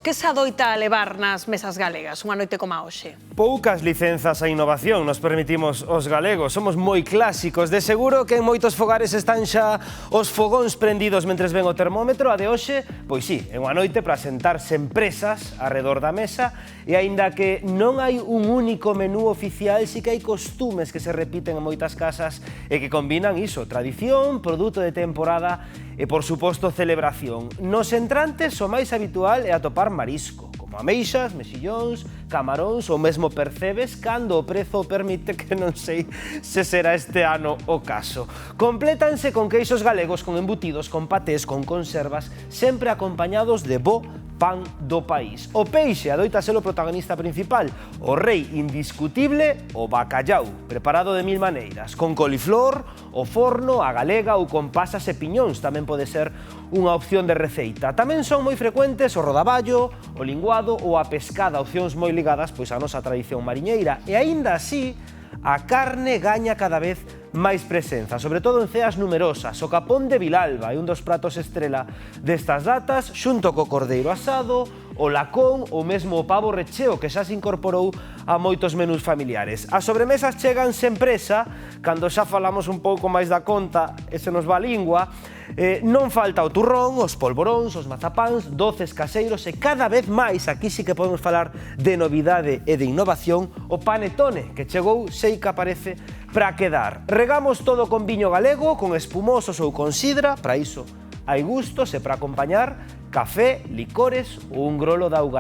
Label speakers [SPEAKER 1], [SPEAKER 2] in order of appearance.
[SPEAKER 1] Que se adoita a levar nas mesas galegas unha noite como a hoxe?
[SPEAKER 2] Poucas licenzas a innovación nos permitimos os galegos. Somos moi clásicos. De seguro que en moitos fogares están xa os fogóns prendidos mentres ven o termómetro. A de hoxe, pois sí, é unha noite para sentarse empresas arredor da mesa e aínda que non hai un único menú oficial, sí que hai costumes que se repiten en moitas casas e que combinan iso, tradición, produto de temporada e, por suposto, celebración. Nos entrantes, o máis habitual é atopar marisco, como ameixas, mexillóns, camaróns ou mesmo percebes, cando o prezo permite, que non sei se será este ano o caso. Complétanse con queixos galegos, con embutidos, con patés, con conservas, sempre acompañados de bo pan do país. O peixe adoita ser o protagonista principal, o rei indiscutible, o bacallau, preparado de mil maneiras, con coliflor, o forno, a galega ou con pasas e piñóns, tamén pode ser unha opción de receita. Tamén son moi frecuentes o rodaballo, o linguado ou a pescada, opcións moi ligadas pois á nosa tradición mariñeira. E aínda así, a carne gaña cada vez máis presenza, sobre todo en ceas numerosas. O capón de Vilalba é un dos pratos estrela destas datas, xunto co cordeiro asado, o lacón ou mesmo o pavo recheo, que xa se incorporou a moitos menús familiares. As sobremesas chegan sen presa, cando xa falamos un pouco máis da conta e se nos va a lingua. Non falta o turrón, os polvoróns, os mazapáns, doces caseiros e cada vez máis, aquí sí que podemos falar de novidade e de innovación, o panetone, que chegou, sei que aparece, para quedar. Regamos todo con viño galego, con espumosos ou con sidra, para iso hai gustos, e para acompañar, café, licores ou un grolo de auga.